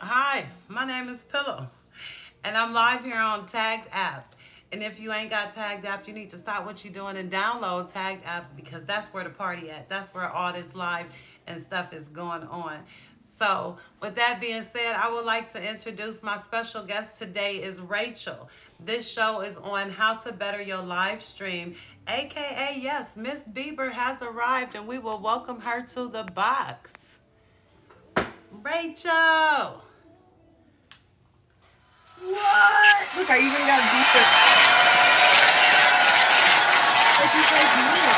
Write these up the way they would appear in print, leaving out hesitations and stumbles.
Hi, my name is Pillow, and I'm live here on Tagged App. And if you ain't got Tagged App, you need to stop what you're doing and download Tagged App because that's where the party at. That's where all this live and stuff is going on. So, with that being said, I would like to introduce my special guest today is Rachel. This show is on how to better your live stream, aka yes, Miss Bieber has arrived, and we will welcome her to the box. Rachel. What? Look, I even got deeper. Like you guys knew.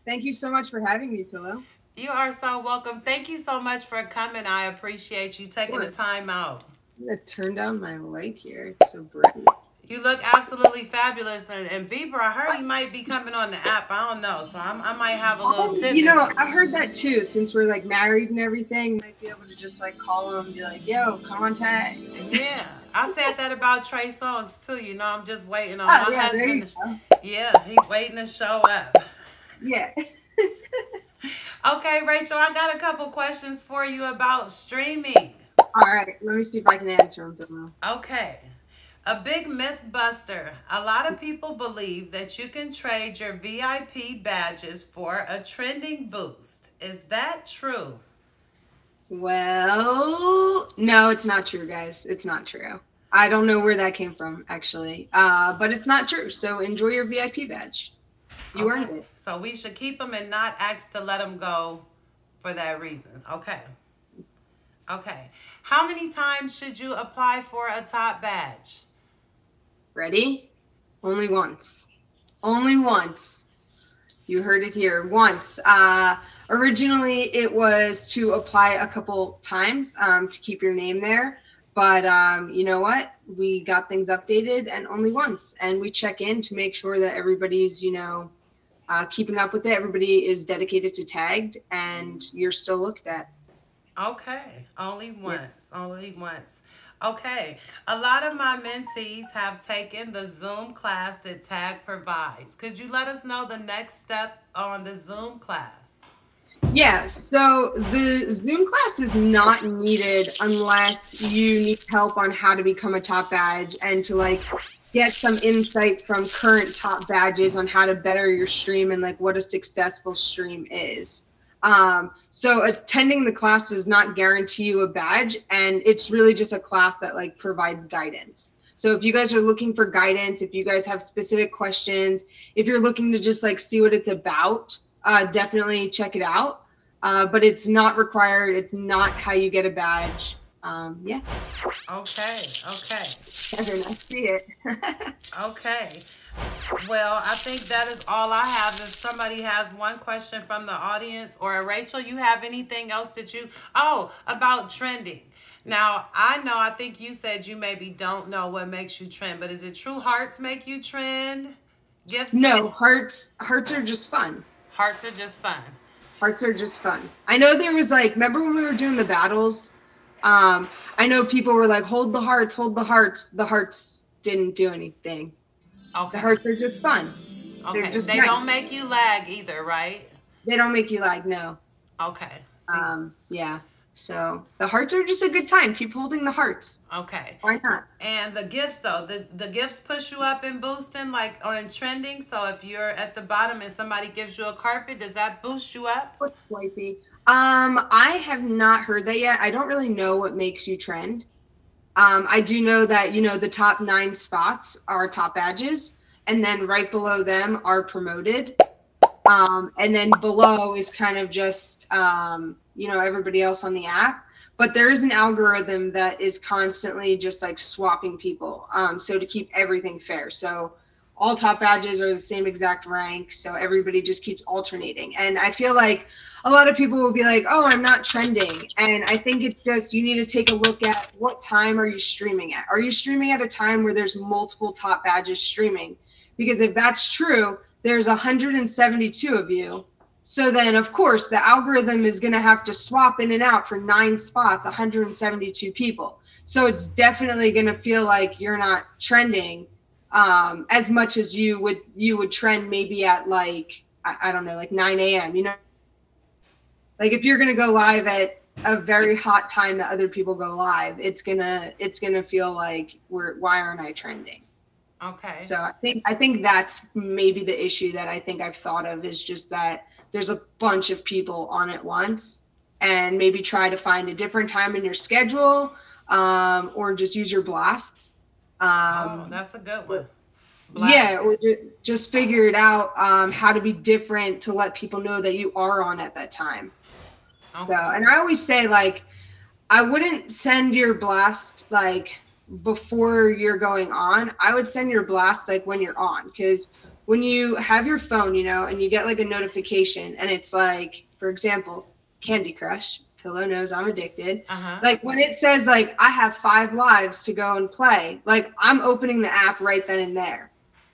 Thank you so much for having me, Pillow. You are so welcome. Thank you so much for coming. I appreciate you taking the time out. I'm gonna turn down my light here. It's so bright. You look absolutely fabulous. And Bieber, I heard he might be coming on the app. I don't know. So I might have a little tip. You know, I heard that too. Since we're like married and everything, might be able to just like call him and be like, yo, come on tag. Yeah. I said that about Trey Songz too. You know, I'm just waiting on Oh, my yeah, husband. Yeah, he's waiting to show up. Yeah. Okay, Rachel, I got a couple questions for you about streaming. All right, let me see if I can answer them, Pillow. Okay. A big myth buster. A lot of people believe that you can trade your VIP badges for a trending boost. Is that true? Well, no, it's not true, guys. It's not true. I don't know where that came from, actually. But it's not true. So enjoy your VIP badge. You earned it. So we should keep them and not ask to let them go for that reason. Okay. Okay. How many times should you apply for a top badge? Ready? Only once. Only once. You heard it here. Once. Originally, it was to apply a couple times to keep your name there. But you know what? We got things updated and only once. And we check in to make sure that everybody's, keeping up with it. Everybody is dedicated to tagged and you're still looked at. Okay. Only once. Yeah. Only once. Okay. A lot of my mentees have taken the Zoom class that Tag provides. Could you let us know the next step on the Zoom class? Yeah, so the Zoom class is not needed unless you need help on how to become a top badge and to like get some insight from current top badges on how to better your stream and like what a successful stream is. So attending the class does not guarantee you a badge, and it's really just a class that like provides guidance. So if you guys are looking for guidance, if you guys have specific questions, if you're looking to just like see what it's about, definitely check it out. But it's not required. It's not how you get a badge. Yeah. Okay. Okay. I didn't see it. Okay. Well, I think that is all I have. If somebody has one question from the audience, or Rachel, you have anything else that you, about trending. Now, I think you said you maybe don't know what makes you trend, but is it true hearts make you trend? Gifts? No, hearts are just fun. Hearts are just fun. Hearts are just fun. I know there was like, remember when we were doing the battles? I know people were like, hold the hearts, hold the hearts. The hearts didn't do anything. Okay. The hearts are just fun. Okay. Just they nice. Don't make you lag either, right? They don't make you lag, no. Okay. Yeah. So the hearts are just a good time. Keep holding the hearts. Okay. Why not? And the gifts though, the gifts push you up in boosting, like on trending. So if you're at the bottom and somebody gives you a carpet, does that boost you up? What's swipey? I have not heard that yet. I don't really know what makes you trend. I do know that, the top 9 spots are top badges, and then right below them are promoted. And then below is kind of just, everybody else on the app. But there is an algorithm that is constantly just like swapping people. So to keep everything fair. So all top badges are the same exact rank. So everybody just keeps alternating. And I feel like a lot of people will be like, oh, I'm not trending. And I think it's just, you need to take a look at what time are you streaming at? Are you streaming at a time where there's multiple top badges streaming? Because if that's true, there's 172 of you. So then, of course, the algorithm is going to have to swap in and out for 9 spots, 172 people. So it's definitely going to feel like you're not trending as much as you would trend maybe at like, I don't know, like 9 a.m. You know, like if you're gonna go live at a very hot time that other people go live, it's gonna feel like why aren't I trending? Okay. So I think that's maybe the issue that I think I've thought of, is just that there's a bunch of people on at once, and maybe try to find a different time in your schedule, or just use your blasts. That's a good one. Blast. Yeah, or just figure it out, how to be different to let people know that you are on at that time. Okay. So, and I always say, like, I wouldn't send your blast like before you're going on. I would send your blast like when you're on, because when you have your phone, you know, and you get like a notification and it's like, for example, Candy Crush, Pillow knows I'm addicted. Like when it says like I have 5 lives to go and play, like I'm opening the app right then and there.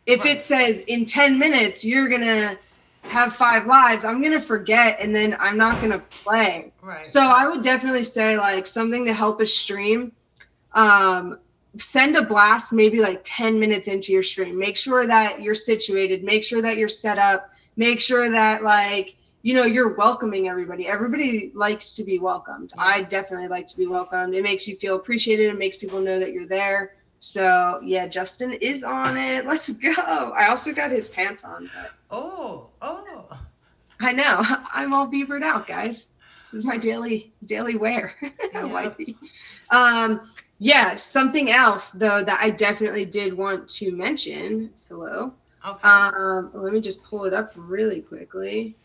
If it says in 10 minutes you're gonna have 5 lives, I'm gonna forget, and then I'm not gonna play. Right. So I would definitely say, like, something to help a stream, send a blast maybe like 10 minutes into your stream. Make sure that you're situated, make sure that you're set up, make sure that, like, you know, you're welcoming everybody. Everybody likes to be welcomed. Yeah. I definitely like to be welcomed. It makes you feel appreciated. It makes people know that you're there. So yeah, Justin is on it. Let's go. I also got his pants on. But oh. I know. I'm all beavered out, guys. This is my daily wear. Yeah. Wifey. Yeah, something else though that I definitely did want to mention. Hello. Okay. Let me just pull it up really quickly.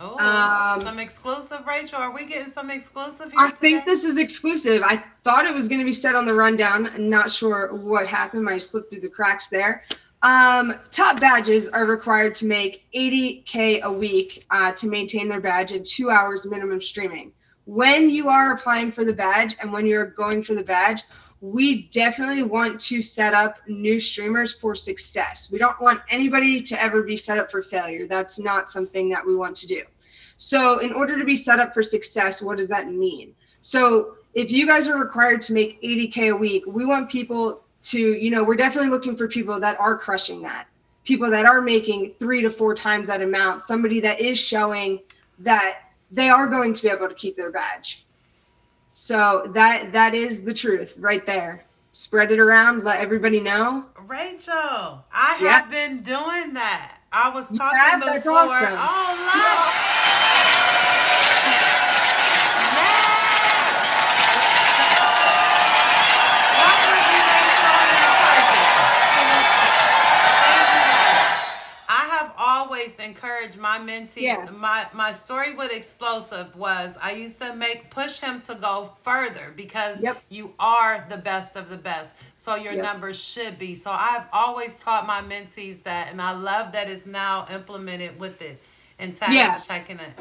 Oh, some exclusive, Rachel. Are we getting some exclusive here I think this is exclusive. I thought it was going to be said on the rundown. I'm not sure what happened. I slipped through the cracks there. Top badges are required to make $80K a week to maintain their badge and 2 hours minimum streaming. When you are applying for the badge and when you're going for the badge, we definitely want to set up new streamers for success. We don't want anybody to ever be set up for failure. That's not something that we want to do. So in order to be set up for success, what does that mean? So if you guys are required to make $80K a week, we want people to, you know, we're definitely looking for people that are crushing that. People that are making 3 to 4 times that amount. Somebody that is showing that they are going to be able to keep their badge. So that is the truth right there. Spread it around, let everybody know. Rachel, I have been doing that. I was talking before. That's awesome. Encourage my mentees. My story with Explosive was I used to push him to go further because you are the best of the best. So your numbers should be. So I've always taught my mentees that, and I love that it's now implemented with it. And Tad is checking it.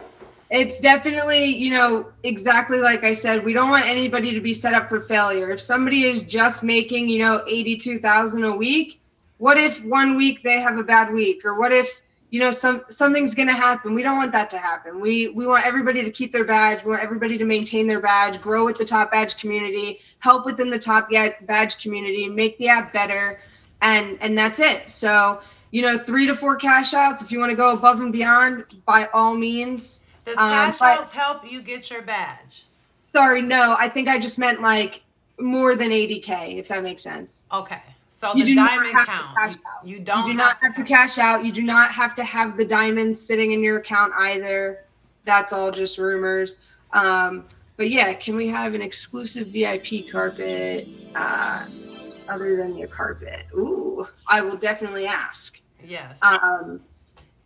It's definitely, you know, exactly like I said, we don't want anybody to be set up for failure. If somebody is just making, you know, $82,000 a week, what if one week they have a bad week? Or what if, you know, something's going to happen? We don't want that to happen. We want everybody to keep their badge. We want everybody to maintain their badge, grow with the top badge community, help within the top badge community, make the app better. And that's it. So, you know, 3 to 4 cash outs. If you want to go above and beyond, by all means. Does cash outs help you get your badge? Sorry, no. I think I just meant like more than 80K, if that makes sense. Okay. So the diamond count. You do not have to cash out. You do not have to have the diamonds sitting in your account either. That's all just rumors. But yeah, can we have an exclusive VIP carpet other than your carpet? Ooh, I will definitely ask. Yes.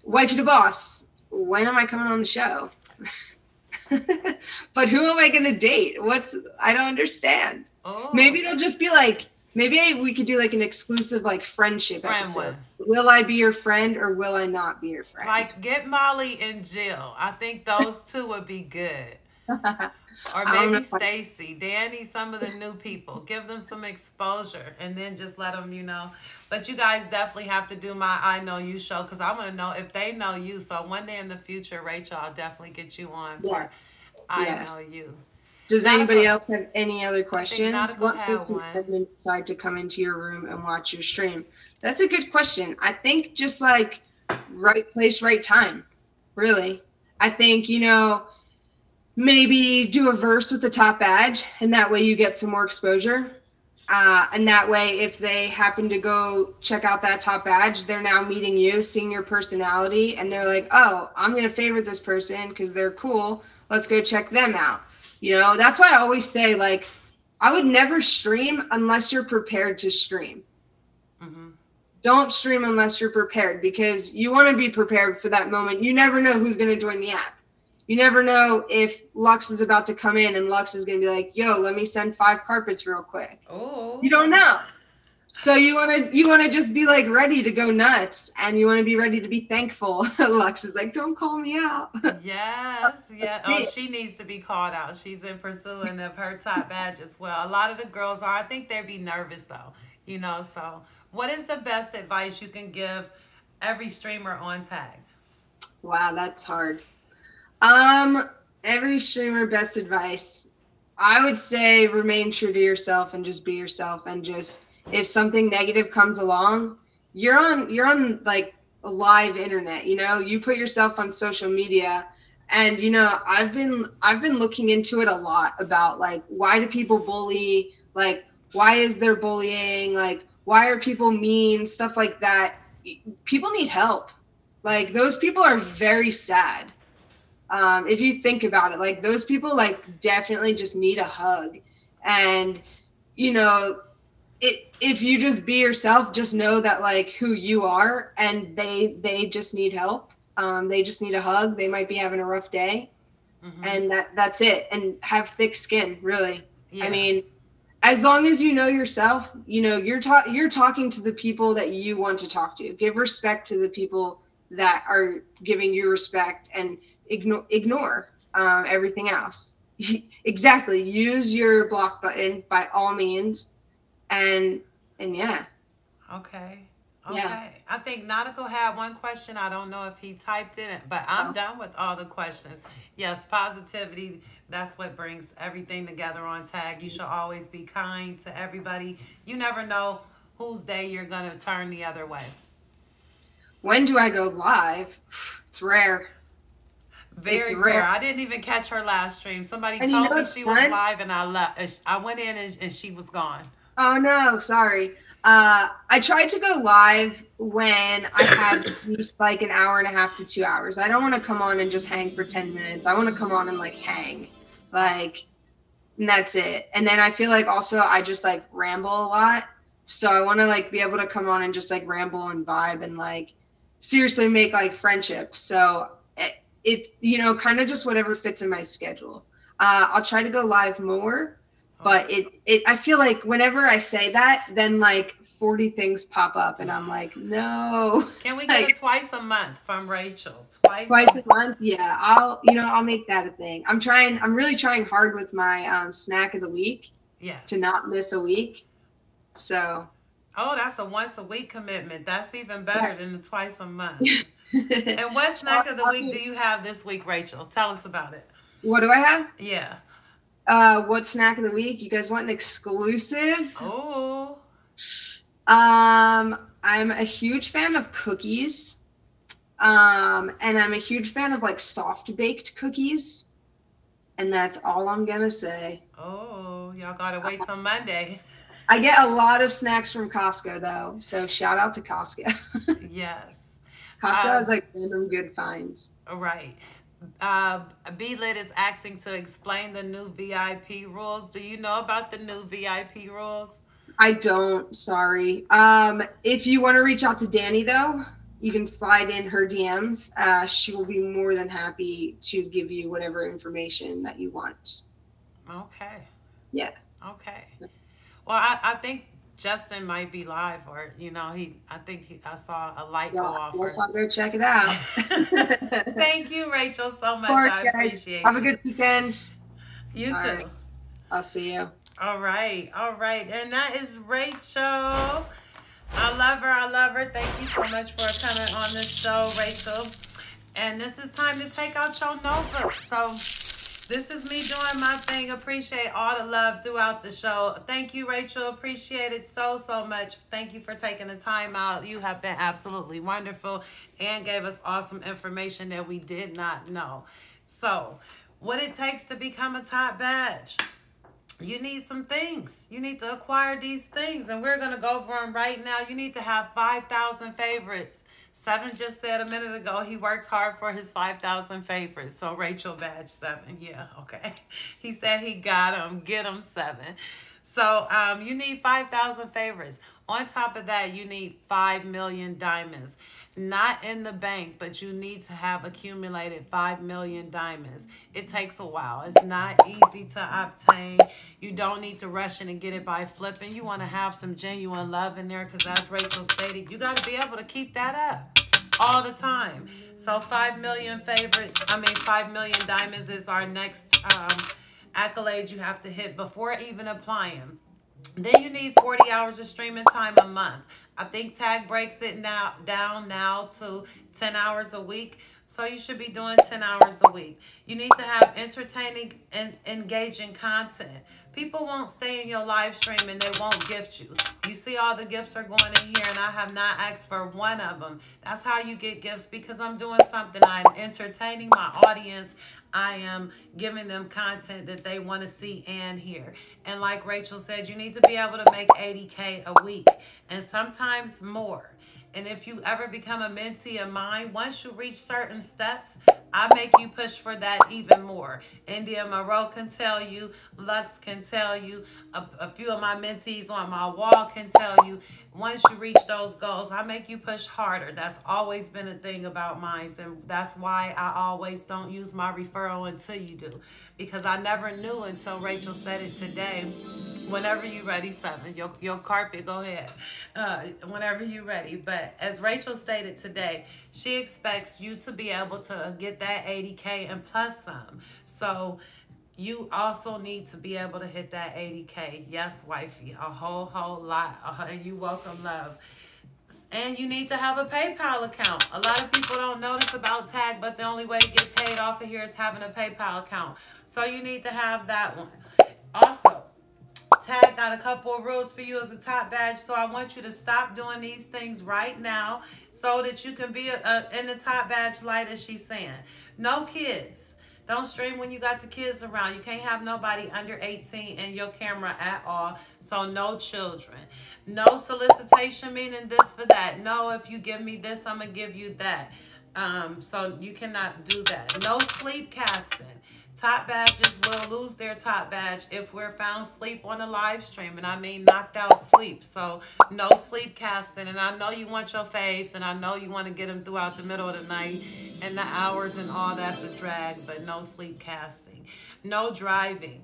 Wifey to boss, when am I coming on the show? But who am I going to date? I don't understand. Oh. Maybe it'll just be like, maybe we could do like an exclusive like friendship episode. Will I be your friend or will I not be your friend? Like get Molly and Jill. I think those two would be good. Or maybe Stacy, Danny, some of the new people. Give them some exposure and then just let them, you know. But you guys definitely have to do my I Know You show because I want to know if they know you. So one day in the future, Rachel, I'll definitely get you on for I Know You. Does anybody else have any other I think questions? Nautical What had makes an one. admin decide to come into your room and watch your stream? That's a good question. I think just like right place, right time, really. I think, maybe do a verse with the top badge, and that way you get some more exposure. And that way, if they happen to go check out that top badge, they're now meeting you, seeing your personality, and they're like, oh, I'm going to favorite this person because they're cool. Let's go check them out. That's why I always say, like, I would never stream unless you're prepared to stream. Mm-hmm. Don't stream unless you're prepared, because you want to be prepared for that moment. You never know who's going to join the app. You never know if Lux is about to come in and Lux is going to be like, yo, let me send 5 carpets real quick. Oh. You don't know. So you want to just be like ready to go nuts, and you want to be ready to be thankful. Lux is like, don't call me out. Yes, yeah. Oh, she needs to be called out. She's in pursuing of her top badge as well. A lot of the girls are. I think they'd be nervous though. So what is the best advice you can give every streamer on Tag? Wow, that's hard. Every streamer, best advice, I would say remain true to yourself and just be yourself, and just, if something negative comes along, you're on like a live internet, you put yourself on social media, and I've been looking into it a lot about, like, why do people bully, like, why is there bullying, like, why are people mean, stuff like that. People need help. Like, those people are very sad. If you think about it, like, those people, like, definitely just need a hug. And, if you just be yourself, just know that, like, who you are, and they just need help. They just need a hug. They might be having a rough day. Mm-hmm. And that's it. And have thick skin, really. Yeah. I mean, as long as you know yourself, you're talking to the people that you want to talk to. Give respect to the people that are giving you respect, and ignore everything else. Exactly. Use your block button by all means, and yeah. Okay. Yeah. I think Nautical had one question. I don't know if he typed in it, but I'm done with all the questions. Yes, positivity. That's what brings everything together on Tag. You should always be kind to everybody. You never know whose day you're going to turn the other way. When do I go live? It's rare. Very rare. I didn't even catch her last stream. Somebody told me she was live, and I left. I went in and she was gone. Oh no, sorry. I tried to go live when I had at least like an hour and a half to 2 hours. I don't want to come on and just hang for 10 minutes. I want to come on and like hang, like, and that's it. And then I feel like also I just like ramble a lot. So I want to like be able to come on and just like ramble and vibe and like seriously make like friendships. So it's kind of just whatever fits in my schedule. I'll try to go live more. But I feel like whenever I say that, then like 40 things pop up, and I'm like, no. Can we get it twice a month from Rachel? Twice a month? Yeah, I'll make that a thing. I'm really trying hard with my snack of the week. Yes. To not miss a week. So. Oh, that's a once a week commitment. That's even better than the twice a month. And what snack of the week do you have this week, Rachel? Tell us about it. What do I have? Yeah. What snack of the week? You guys want an exclusive? Oh. I'm a huge fan of cookies. And I'm a huge fan of like soft baked cookies. And that's all I'm gonna say. Oh, y'all gotta wait till Monday. I get a lot of snacks from Costco though, so shout out to Costco. Yes. Costco has like random good finds. Right. B-Lit is asking to explain the new VIP rules. Do you know about the new VIP rules? I don't, sorry. If you want to reach out to Danny though, you can slide in her DMs. She will be more than happy to give you whatever information that you want. Okay. Yeah. Okay. Well, I think Justin might be live, or I saw a light go off. Yes, I'll go check it out. Thank you, Rachel, so much. I appreciate it. Have a good weekend. You too. Right. I'll see you. All right. And that is Rachel. I love her. Thank you so much for coming on this show, Rachel. And this is time to take out your notebook. So This is me doing my thing. Appreciate all the love throughout the show. Thank you, Rachel. Appreciate it so, so much. Thank you for taking the time out. You have been absolutely wonderful and gave us awesome information that we did not know. So, what it takes to become a top badge. You need some things. You need to acquire these things, and we're going to go over them right now. You need to have 5,000 favorites. Seven just said a minute ago he worked hard for his 5,000 favorites. So Rachel badge 7. Yeah, okay. He said he got them. Get them 7. So you need 5,000 favorites. On top of that, you need 5 million diamonds. Not in the bank, but you need to have accumulated 5 million diamonds. It takes a while. It's not easy to obtain. You don't need to rush in and get it by flipping. You want to have some genuine love in there because, as Rachel stated, you got to be able to keep that up all the time. So 5 million favorites, 5 million diamonds is our next accolade you have to hit before even applying. Then you need 40 hours of streaming time a month. I think Tag breaks it down now to 10 hours a week. So you should be doing 10 hours a week. You need to have entertaining and engaging content. People won't stay in your live stream and they won't gift you. You see all the gifts are going in here and I have not asked for one of them. That's how you get gifts, because I'm doing something. I'm entertaining my audience. I am giving them content that they want to see and hear. And like Rachel said, you need to be able to make 80K a week and sometimes more. And if you ever become a mentee of mine, once you reach certain steps, I make you push for that even more. India Moreau can tell you, Lux can tell you, a few of my mentees on my wall can tell you, once you reach those goals, I make you push harder. That's always been a thing about mine, and that's why I always don't use my referral until you do, because I never knew until Rachel said it today. Whenever you ready, 7. Your carpet, go ahead. Whenever you ready. But as Rachel stated today, she expects you to be able to get that 80K and plus some. So you also need to be able to hit that 80K. Yes, wifey, a whole lot. You welcome, love. And you need to have a PayPal account. A lot of people don't notice about Tag, but the only way to get paid off of here is having a PayPal account. So you need to have that one. Also, Tag got a couple of rules for you as a top badge, so I want you to stop doing these things right now so that you can be in the top badge light, as she's saying. No kids. Don't stream when you got the kids around. You can't have nobody under 18 in your camera at all, so no children. No solicitation, meaning this for that. No, if you give me this, I'm going to give you that. So you cannot do that. No sleep casting. Top badges will lose their top badge if we're found asleep on a live stream. And I mean knocked out sleep. So no sleep casting. And I know you want your faves. And I know you want to get them throughout the middle of the night. And the hours and all that's a drag. But no sleep casting. No driving.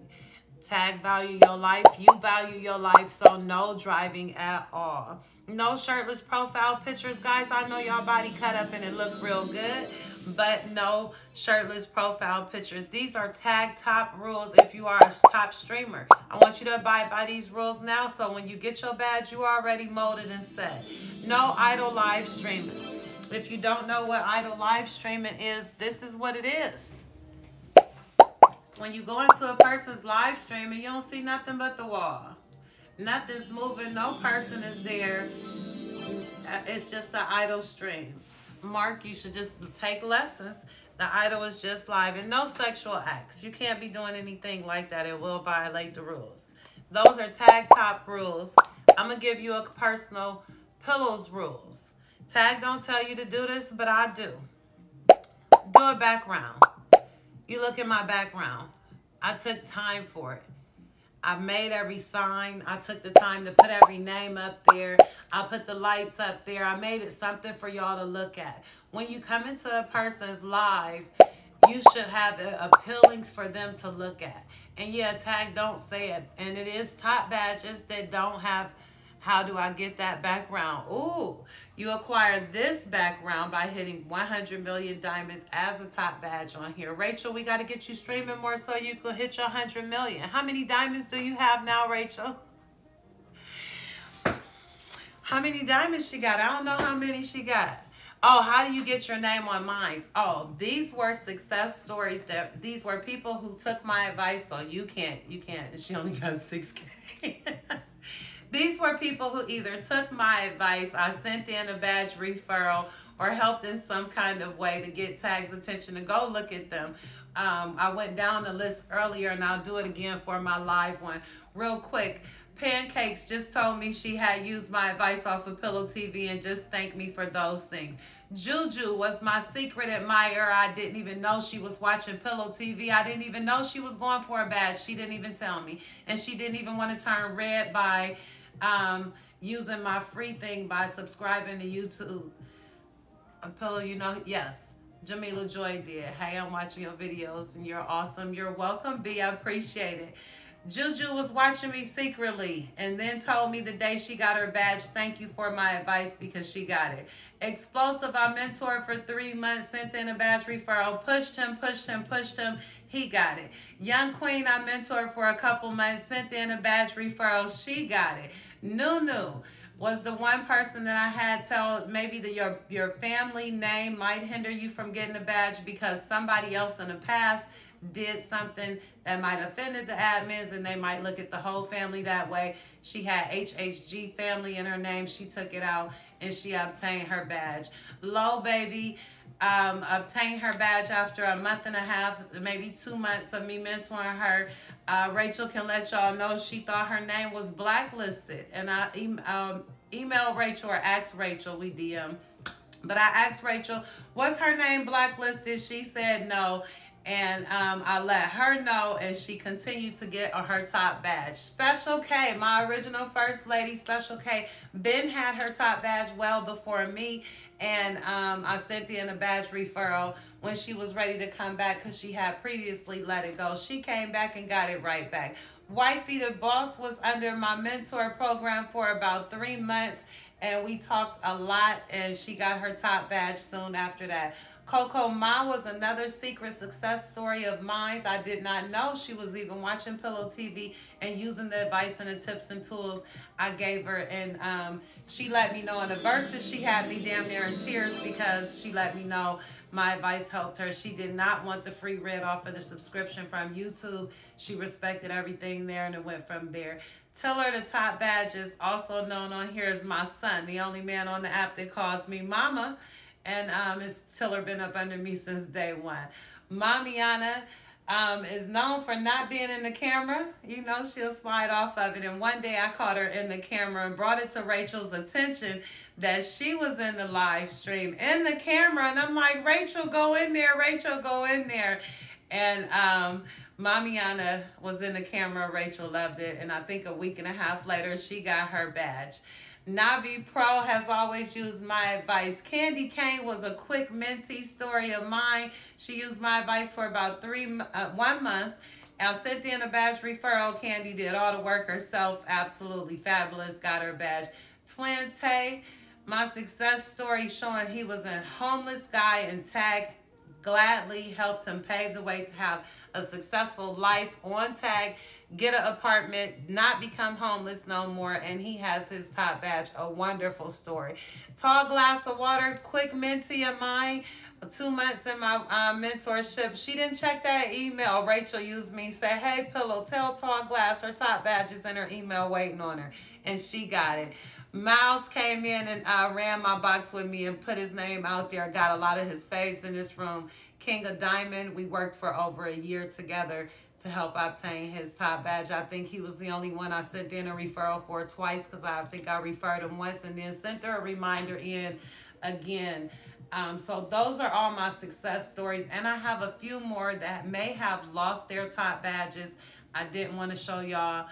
Tag value your life. You value your life. So no driving at all. No shirtless profile pictures. Guys, I know y'all body cut up and it look real good. But no shirtless profile pictures. These are Tag top rules if you are a top streamer. I want you to abide by these rules now, so when you get your badge, you are already molded and set. No idle live streaming. If you don't know what idle live streaming is, this is what it is. So when you go into a person's live stream and you don't see nothing but the wall. Nothing's moving. No person is there. It's just an idle stream. Mark, you should just take lessons. The idol is just live, and no sexual acts. You can't be doing anything like that. It will violate the rules. Those are Tag top rules. I'm going to give you a personal pillows rules. Tag don't tell you to do this, but I do. Do a background. You look at my background. I took time for it. I made every sign. I took the time to put every name up there. I put the lights up there. I made it something for y'all to look at. When you come into a person's live, you should have it appealing for them to look at. And yeah, Tag don't say it. And it is top badges that don't have, how do I get that background? Ooh, you acquire this background by hitting 100 million diamonds as a top badge on here. Rachel, we got to get you streaming more so you can hit your 100 million. How many diamonds do you have now, Rachel? How many diamonds she got? I don't know how many she got. Oh, how do you get your name on mine? Oh, these were success stories these were people who took my advice. So you can't. She only got 6K. These were people who either took my advice, I sent in a badge referral, or helped in some kind of way to get Tag's attention to go look at them. I went down the list earlier, and I'll do it again for my live one. Real quick, Pancakes just told me she had used my advice off of Pillow TV and just thanked me for those things. Juju was my secret admirer. I didn't even know she was watching Pillow TV. I didn't even know she was going for a badge. She didn't even tell me. And she didn't even want to turn red by using my free thing by subscribing to YouTube. Pillow, you know, yes. Jamila Joy did. Hey, I'm watching your videos and you're awesome. You're welcome, B. I appreciate it. Juju was watching me secretly and then told me the day she got her badge, thank you for my advice because she got it. Explosive, I mentored for 3 months, sent in a badge referral, pushed him. He got it. Young Queen, I mentored for a couple months, sent in a badge referral. She got it. Nunu was the one person that I had tell maybe that your family name might hinder you from getting a badge because somebody else in the past did something that might offended the admins and they might look at the whole family that way. She had HHG family in her name. She took it out and she obtained her badge. Low Baby obtained her badge after a month and a half, maybe 2 months of me mentoring her. Rachel can let y'all know she thought her name was blacklisted. And I emailed Rachel or asked Rachel, we DM. But I asked Rachel, was her name blacklisted? She said no. And I let her know, and she continued to get on her top badge. Special K, my original first lady, Special K, Ben had her top badge well before me, and I sent in a badge referral when she was ready to come back because she had previously let it go. She came back and got it right back. Wifey the Boss was under my mentor program for about 3 months, and we talked a lot, and she got her top badge soon after that. Coco Ma was another secret success story of mine. I did not know she was even watching Pillow TV and using the advice and the tips and tools I gave her. And she let me know in the verses, she had me damn near in tears because she let me know my advice helped her. She did not want the free read off of the subscription from YouTube. She respected everything there and it went from there. Tiller the top badges, also known on here as my son, the only man on the app that calls me mama. And Tiller been up under me since day one. Mamiana is known for not being in the camera. You know, she'll slide off of it. And one day I caught her in the camera and brought it to Rachel's attention that she was in the live stream in the camera. And I'm like, Rachel, go in there. Rachel, go in there. And Mamiana was in the camera. Rachel loved it. And I think a week and a half later, she got her badge. Navi Pro has always used my advice. Candy Cane was a quick mentee story of mine. She used my advice for about 1 month. I sent in a badge referral. Candy did all the work herself. Absolutely fabulous. Got her badge. Twin Tay, my success story showing he was a homeless guy and Tag gladly helped him pave the way to have a successful life on Tag, get an apartment, not become homeless no more, and he has his top badge. A wonderful story. Tall Glass of Water, quick mentee of mine, 2 months in my mentorship. She didn't check that email. Rachel used me, said, hey, Pillow, tell Tall Glass her top badge is in her email waiting on her, and she got it. Miles came in and ran my box with me and put his name out there. Got a lot of his faves in this room. King of Diamond, we worked for over a year together to help obtain his top badge. I think he was the only one I sent in a referral for twice because I think I referred him once and then sent her a reminder in again. So those are all my success stories. And I have a few more that may have lost their top badges. I didn't want to show y'all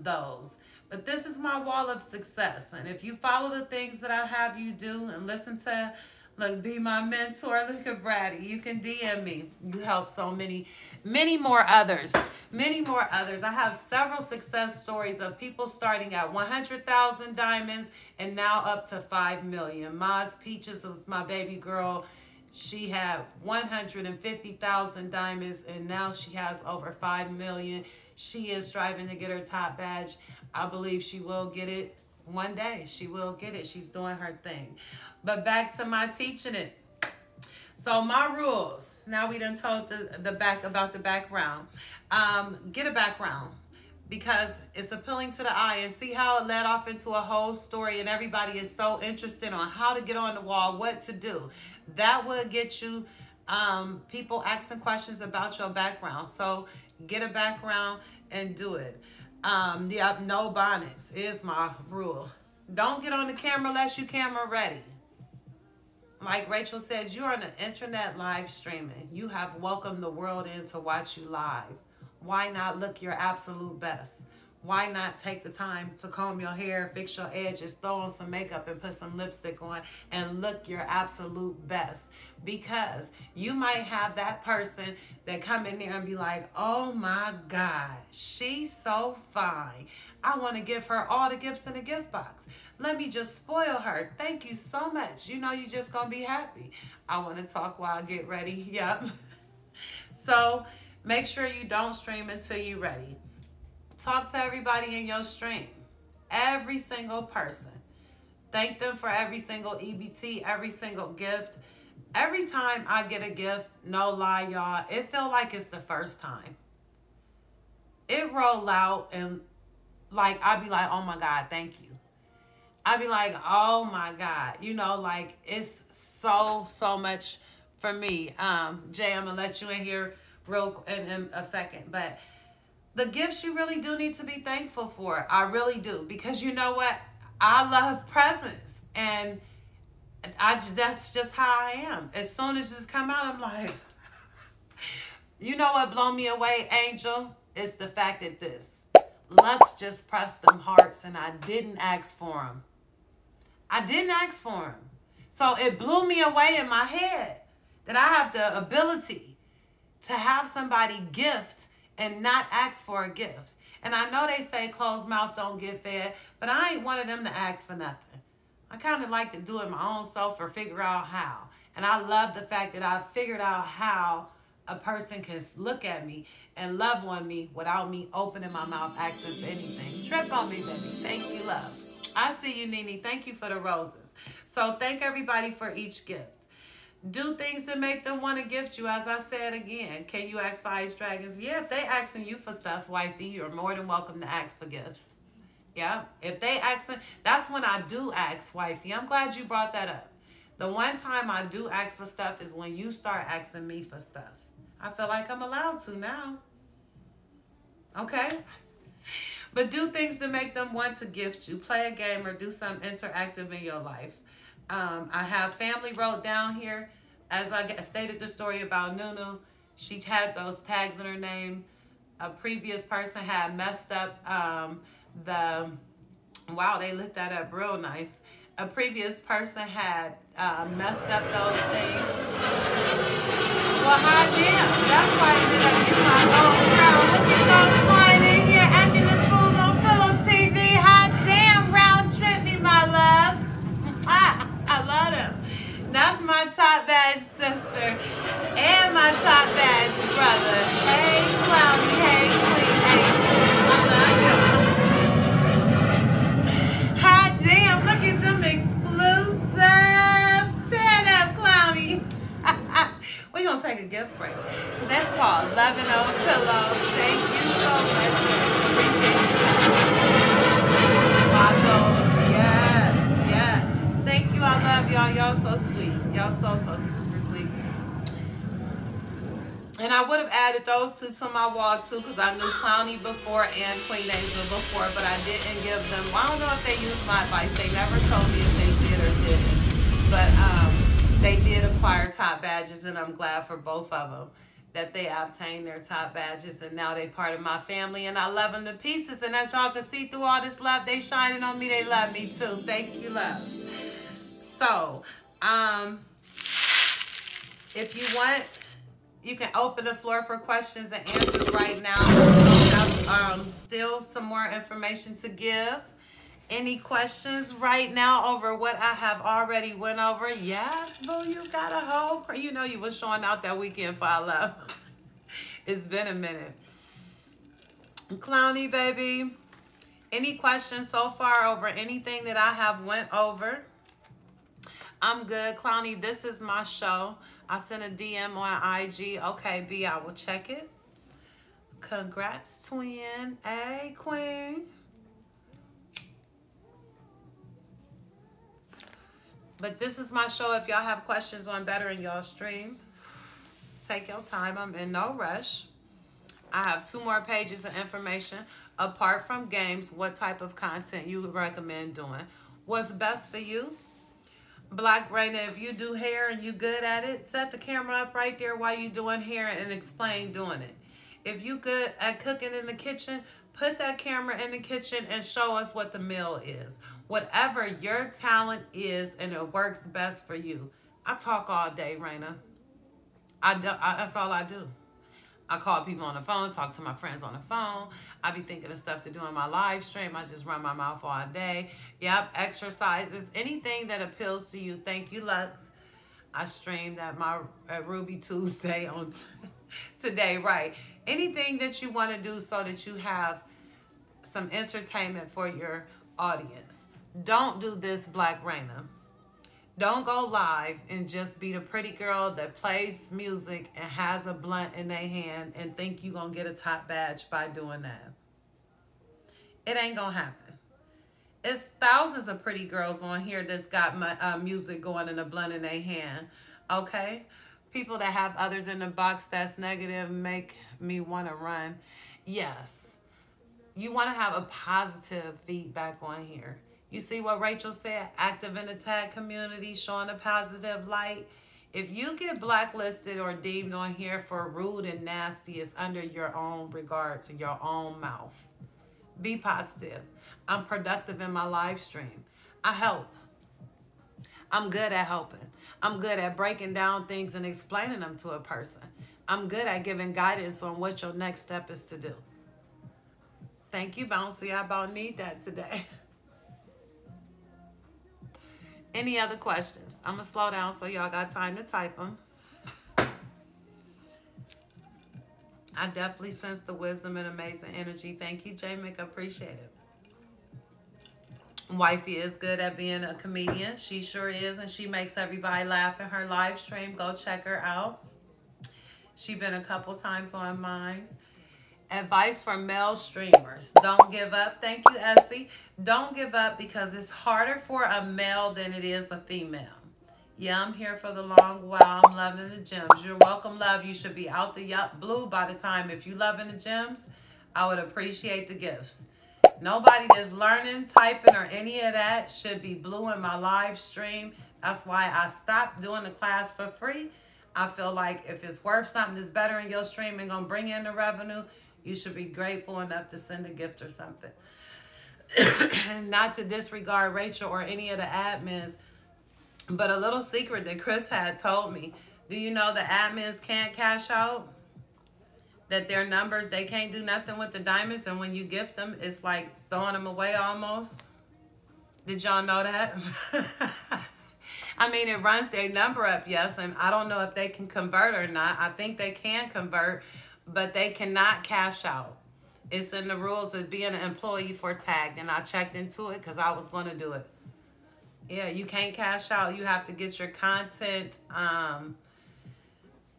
those. But this is my wall of success. And if you follow the things that I have you do and listen to, look, be my mentor, look at Brady. You can DM me. You help so many more others. Many more others. I have several success stories of people starting at 100,000 diamonds and now up to 5 million. Maz Peaches was my baby girl. She had 150,000 diamonds and now she has over 5 million. She is striving to get her top badge. I believe she will get it one day. She will get it. She's doing her thing. But back to my teaching it. So my rules. Now we done told the back about the background. Get a background because it's appealing to the eye, and see how it led off into a whole story, and everybody is so interested on how to get on the wall, what to do. That would get you people asking questions about your background. So get a background and do it. Yep, no bonnets is my rule. Don't get on the camera unless you camera ready. Like Rachel said, you're on the internet live streaming. You have welcomed the world in to watch you live. Why not look your absolute best? Why not take the time to comb your hair, fix your edges, throw on some makeup and put some lipstick on and look your absolute best? Because you might have that person that come in there and be like, oh my God, she's so fine. I want to give her all the gifts in the gift box. Let me just spoil her. Thank you so much. You know, you're just going to be happy. I want to talk while I get ready. Yep. So make sure you don't stream until you're ready. Talk to everybody in your stream. Every single person. Thank them for every single EBT, every single gift. Every time I get a gift, no lie, y'all, it feel like it's the first time. It roll out and like, I'd be like, oh my God, thank you. I'd be like, oh my God. You know, like it's so much for me. Jay, I'm gonna let you in here real in a second. But the gifts you really do need to be thankful for. I really do. Because you know what? I love presents. And that's just how I am. As soon as this come out, I'm like, you know what blow me away, Angel? It's the fact that this. Lux just pressed them hearts and I didn't ask for them. I didn't ask for them. So it blew me away in my head that I have the ability to have somebody gift and not ask for a gift. And I know they say closed mouth don't get fed, but I ain't one of them to ask for nothing. I kind of like to do it my own self or figure out how. And I love the fact that I figured out how a person can look at me and love on me without me opening my mouth asking for anything. Trip on me, baby. Thank you, love. I see you, Nene. Thank you for the roses. So thank everybody for each gift. Do things that make them want to gift you. As I said again, can you ask for ice dragons? Yeah, if they asking you for stuff, wifey, you're more than welcome to ask for gifts. Yeah, if they asking, that's when I do ask, wifey. I'm glad you brought that up. The one time I do ask for stuff is when you start asking me for stuff. I feel like I'm allowed to now. Okay? But do things to make them want to gift you. Play a game or do something interactive in your life. I have family wrote down here, as I stated the story about Nunu. She had those tags in her name. A previous person had messed up wow, they lit that up real nice. A previous person had messed up those things. Well, hot damn. That's why I ended up using my own crowd. Look at y'all flying in here acting the fool on Pillow TV. Hot damn, round trip me, my loves. I love them. That's my top badge sister and my top badge brother. Hey, Cloudy. Hey, Queen Angel. I love y'all. Hot damn, look at them exclusives. Tear up, Cloudy. We're going to take a gift break because that's called Loving on Pillow. Thank you so much, man. Appreciate you coming. My goals. Yes. Thank you. I love y'all. Y'all so sweet. Y'all so super sweet. And I would have added those two to my wall too because I knew Clowny before and Queen Angel before, but I didn't give them. Well, I don't know if they used my advice. They never told me if they did or didn't. But they did acquire top badges, and I'm glad for both of them that they obtained their top badges, and now they part of my family, and I love them to pieces. And as y'all can see through all this love they shining on me, they love me too. Thank you, love. So, if you want, you can open the floor for questions and answers right now. I have still some more information to give. Any questions right now over what I have already went over? Yes, boo, you got a whole, you know you was showing out that weekend for our love. It's been a minute. Clowny, baby. Any questions so far over anything that I have went over? I'm good. Clowny, this is my show. I sent a DM on IG. Okay, B, I will check it. Congrats, twin. Hey, queen. But this is my show. If y'all have questions on bettering y'all stream, take your time. I'm in no rush. I have 2 more pages of information. Apart from games, what type of content you would recommend doing? What's best for you? Black Raina, if you do hair and you good at it, set the camera up right there while you doing hair and explain doing it. If you good at cooking in the kitchen, put that camera in the kitchen and show us what the meal is. Whatever your talent is and it works best for you. I talk all day, Raina. That's all I do. I call people on the phone, talk to my friends on the phone. I be thinking of stuff to do in my live stream. I just run my mouth all day. Yep, exercises, anything that appeals to you. Thank you, Lux. I streamed at Ruby Tuesday on today, right? Anything that you want to do so that you have some entertainment for your audience. Don't do this, Black Raina. Don't go live and just be the pretty girl that plays music and has a blunt in their hand and think you're going to get a top badge by doing that. It ain't going to happen. It's thousands of pretty girls on here that's got music going and a blunt in their hand. Okay? People that have others in the box that's negative make me want to run. Yes. You want to have a positive feedback on here. You see what Rachel said? Active in the tag community, showing a positive light. If you get blacklisted or deemed on here for rude and nasty, it's under your own regard to your own mouth. Be positive. I'm productive in my live stream. I help. I'm good at helping. I'm good at breaking down things and explaining them to a person. I'm good at giving guidance on what your next step is to do. Thank you, Bouncy. I about need that today. Any other questions? I'm going to slow down so y'all got time to type them. I definitely sense the wisdom and amazing energy. Thank you, J-Mick. I appreciate it. Wifey is good at being a comedian. She sure is, and she makes everybody laugh in her live stream. Go check her out. She's been a couple times on mine. Advice for male streamers. Don't give up. Thank you, Essie. Don't give up because it's harder for a male than it is a female. Yeah, I'm here for the long while. I'm loving the gyms. You're welcome, love. You should be out the blue by the time. If you loving the gyms, I would appreciate the gifts. Nobody that's learning, typing, or any of that should be blue in my live stream. That's why I stopped doing the class for free. I feel like if it's worth something that's better in your stream and going to bring in the revenue, you should be grateful enough to send a gift or something. And not to disregard Rachel or any of the admins, but a little secret that Chris had told me. Do you know the admins can't cash out? That their numbers, they can't do nothing with the diamonds, and when you gift them, it's like throwing them away almost. Did y'all know that? I mean, it runs their number up, yes, and I don't know if they can convert or not. I think they can convert, but they cannot cash out. It's in the rules of being an employee for Tagged, and I checked into it because I was going to do it. Yeah, you can't cash out. You have to get your content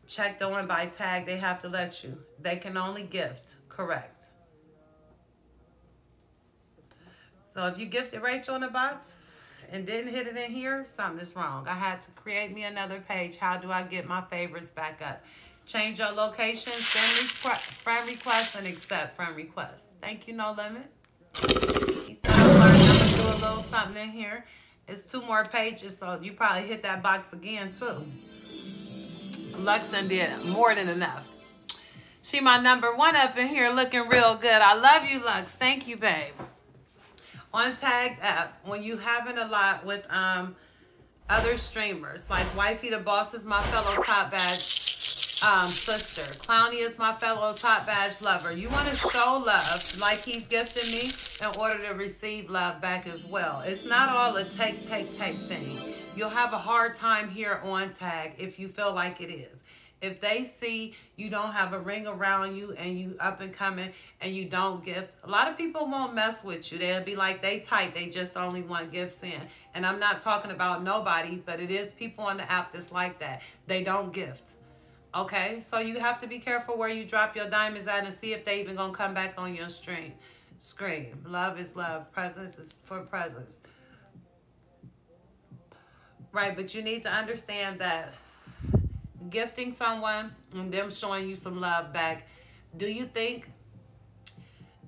checked on by Tagged. They have to let you. They can only gift, correct. So if you gifted Rachel in a box and didn't hit it in here, something is wrong. I had to create me another page. How do I get my favorites back up? Change your location, send friend requests, and accept friend requests. Thank you, No Limit. He said, I'm going to do a little something in here. It's 2 more pages, so you probably hit that box again, too. Luxon did more than enough. She my number 1 up in here looking real good. I love you, Lux. Thank you, babe. On Tagged app, when you having a lot with other streamers, like Wifey the Boss is my fellow top badge sister. Clowny is my fellow top badge lover. You want to show love like he's gifted me in order to receive love back as well. It's not all a take thing. You'll have a hard time here on Tag if you feel like it is. If they see you don't have a ring around you and you up and coming and you don't gift, a lot of people won't mess with you. They'll be like, they tight, they just only want gifts in. And I'm not talking about nobody, but it is people on the app that's like that. They don't gift. Okay, so you have to be careful where you drop your diamonds at and see if they even gonna come back on your screen. Love is love. Presence is for presence. Right, but you need to understand that gifting someone and them showing you some love back. Do you think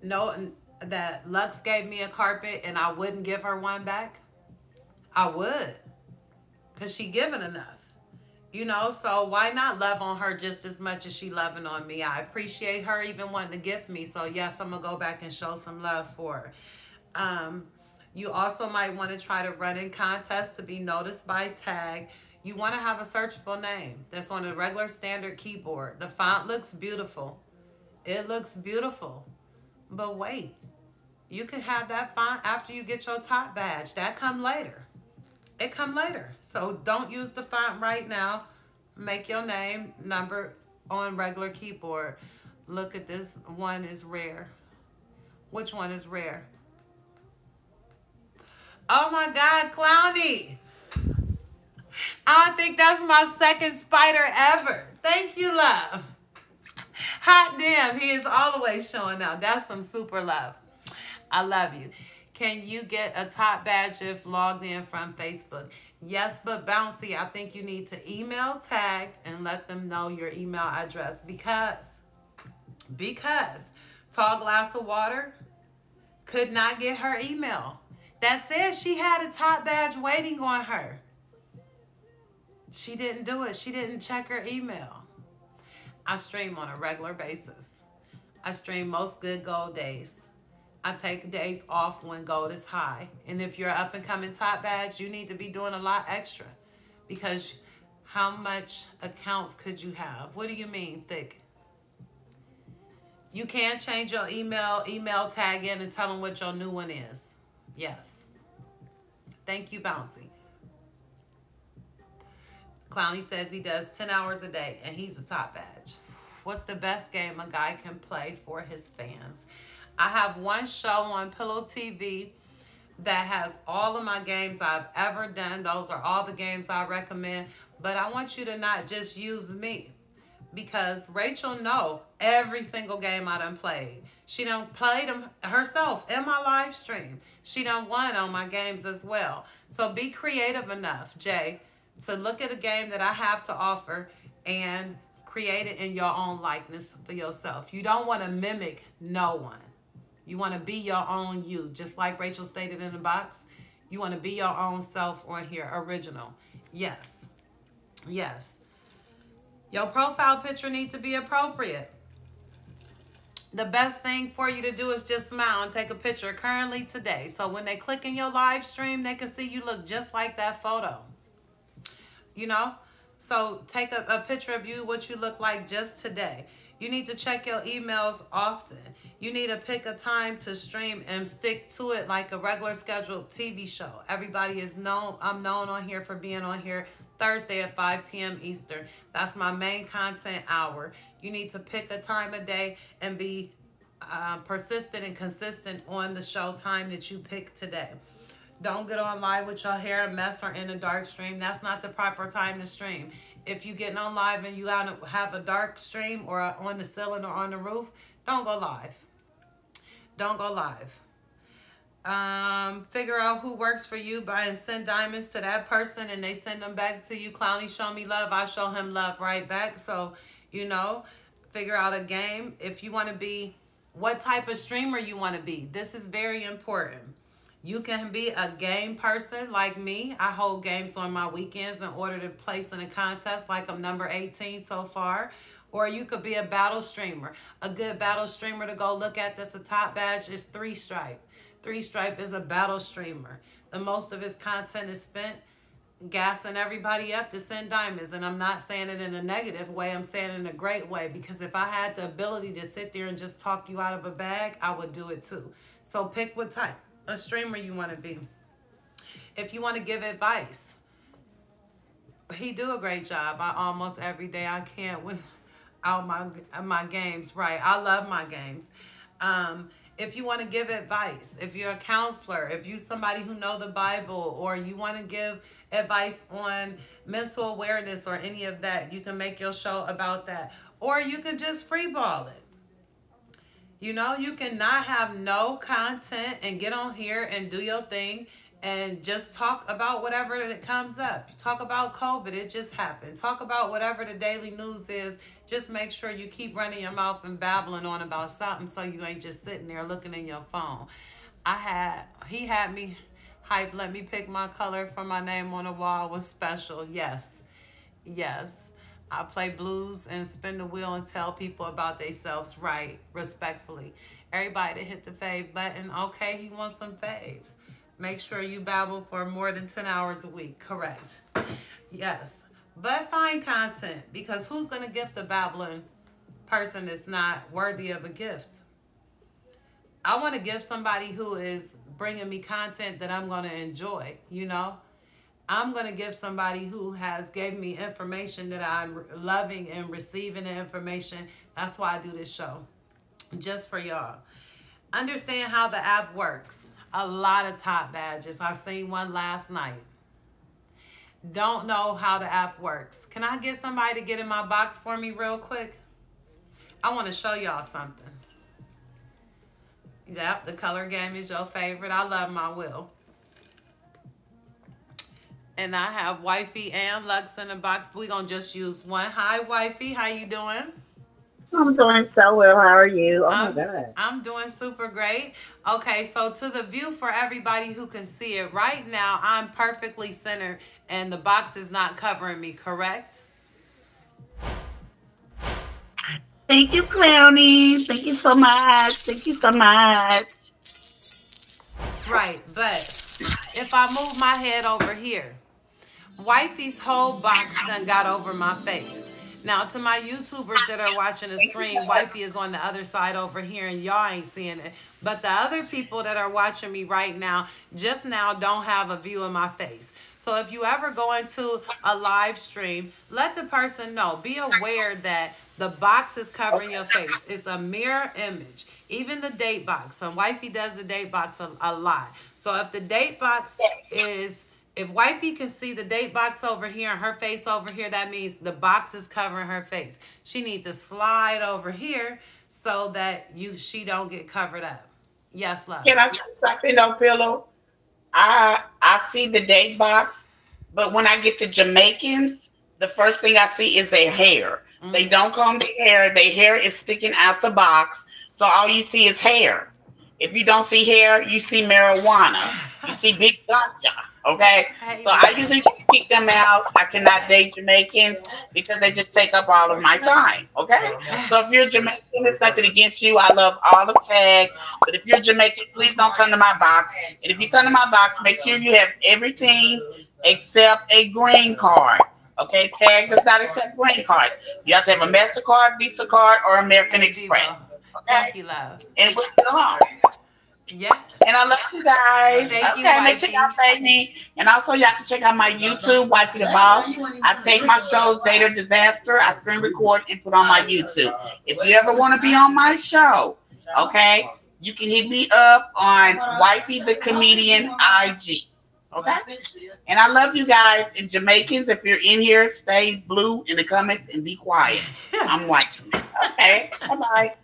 that Lux gave me a carpet and I wouldn't give her one back? I would, because she given enough. You know, so why not love on her just as much as she loving on me? I appreciate her even wanting to gift me. So yes, I'm going to go back and show some love for her. You also might want to try to run in contests to be noticed by tag. You want to have a searchable name that's on a regular standard keyboard. The font looks beautiful. It looks beautiful. But wait, you can have that font after you get your top badge. That come later. It come later. So don't use the font right now. Make your name number on regular keyboard. Look at this. One is rare. Which one is rare? Oh my God, Clowny. I don't think that's my second spider ever. Thank you, love. Hot damn, he is always showing out. That's some super love. I love you. Can you get a top badge if logged in from Facebook? Yes, but Bouncy, I think you need to email tagged and let them know your email address because Tall Glass of Water could not get her email. That says she had a top badge waiting on her. She didn't do it. She didn't check her email. I stream on a regular basis. I stream most good gold days. I take days off when gold is high. And if you're up and coming top badge, you need to be doing a lot extra. Because how much accounts could you have? What do you mean, thick? You can change your email tag in and tell them what your new one is. Yes. Thank you, Bouncy. Clowny says he does 10 hours a day and he's a top badge. What's the best game a guy can play for his fans? I have one show on Pillow TV that has all of my games I've ever done. Those are all the games I recommend. But I want you to not just use me because Rachel know every single game I done played. She done played them herself in my live stream. She done won on my games as well. So be creative enough, Jay, to look at a game that I have to offer and create it in your own likeness for yourself. You don't want to mimic no one. You want to be your own you. Just like Rachel stated in the box, you want to be your own self on here, original. Yes. Yes. Your profile picture needs to be appropriate. The best thing for you to do is just smile and take a picture currently today. So when they click in your live stream, they can see you look just like that photo. You know? So take a picture of you, what you look like just today. You need to check your emails often. You need to pick a time to stream and stick to it like a regular scheduled TV show. Everybody is known. I'm known on here for being on here Thursday at 5 p.m. Eastern. That's my main content hour. You need to pick a time of day and be persistent and consistent on the show time that you pick today. Don't get on live with your hair a mess or in a dark stream. That's not the proper time to stream. If you're getting on live and you have a dark stream or on the ceiling or on the roof, don't go live. Don't go live. Figure out who works for you and send diamonds to that person and they send them back to you. Clowny show me love, I show him love right back. So, you know, figure out a game. If you want to be, what type of streamer you want to be. This is very important. You can be a game person like me. I hold games on my weekends in order to place in a contest like I'm number 18 so far. Or you could be a battle streamer. A good battle streamer to go look at that's a top badge is 3 Stripe. 3 Stripe is a battle streamer. The most of his content is spent gassing everybody up to send diamonds. And I'm not saying it in a negative way. I'm saying it in a great way. Because if I had the ability to sit there and just talk you out of a bag, I would do it too. So pick what type of streamer you want to be. If you want to give advice, He do a great job. I almost every day I can't without my games. Right. I love my games. If you want to give advice, if you're a counselor, if you somebody who know the Bible, or you want to give advice on mental awareness or any of that, you can make your show about that. Or you can just freeball it. You know, you cannot have no content and get on here and do your thing and just talk about whatever that comes up. Talk about COVID, it just happened. Talk about whatever the daily news is. Just make sure you keep running your mouth and babbling on about something so you ain't just sitting there looking in your phone. He had me hype, let me pick my color for my name on the wall was special. Yes. Yes. I play blues and spin the wheel and tell people about themselves right, respectfully. Everybody that hit the fave button, okay, he wants some faves. Make sure you babble for more than 10 hours a week. Correct. Yes. But find content, because who's going to gift a babbling person that's not worthy of a gift? I want to give somebody who is bringing me content that I'm going to enjoy, you know? I'm going to give somebody who has gave me information that I'm loving and receiving the information. That's why I do this show, just for y'all. Understand how the app works. A lot of top badges. I seen one last night. Don't know how the app works. Can I get somebody to get in my box for me real quick? I want to show y'all something. Yep, the color game is your favorite. I love my wheel. And I have Wifey and Lux in the box. We're going to just use one. Hi, Wifey. How you doing? I'm doing so well. How are you? Oh my God. I'm doing super great. Okay, so to the view for everybody who can see it, right now I'm perfectly centered and the box is not covering me, correct? Thank you, Clowny. Thank you so much. Thank you so much. Right, but if I move my head over here, Wifey's whole box done got over my face. Now, to my YouTubers that are watching the screen, Wifey is on the other side over here, and y'all ain't seeing it. But the other people that are watching me right now, just now, don't have a view of my face. So if you ever go into a live stream, let the person know. Be aware that the box is covering your face. It's a mirror image. Even the date box. So Wifey does the date box a lot. So if the date box is... If Wifey can see the date box over here and her face over here, that means the box is covering her face. She needs to slide over here so that she don't get covered up. Yes, love. Can I say something though, Pillow? I see the date box, but when I get to Jamaicans, the first thing I see is their hair. They don't comb their hair. Their hair is sticking out the box, so all you see is hair. If you don't see hair, you see marijuana. You see big ganja. Okay, so I usually just kick them out. I cannot date Jamaicans because they just take up all of my time. Okay, so if you're Jamaican, it's nothing against you. I love all of Tag, but if you're Jamaican, please don't come to my box. And if you come to my box, make sure you have everything except a green card. Okay, Tag does not accept green card. You have to have a MasterCard, Visa card, or American Express. Okay, thank you, love. And we'll get along. Yes. And I love you guys. Thank you, okay, make sure y'all thank me. And also y'all can check out my YouTube, Wifey the Boss. I take my shows, Date or Disaster, I screen record and put on my YouTube. If you ever want to be on my show, okay, you can hit me up on Wifey the Comedian IG. Okay? And I love you guys. And Jamaicans, if you're in here, stay blue in the comments and be quiet. I'm watching. Okay? Bye-bye.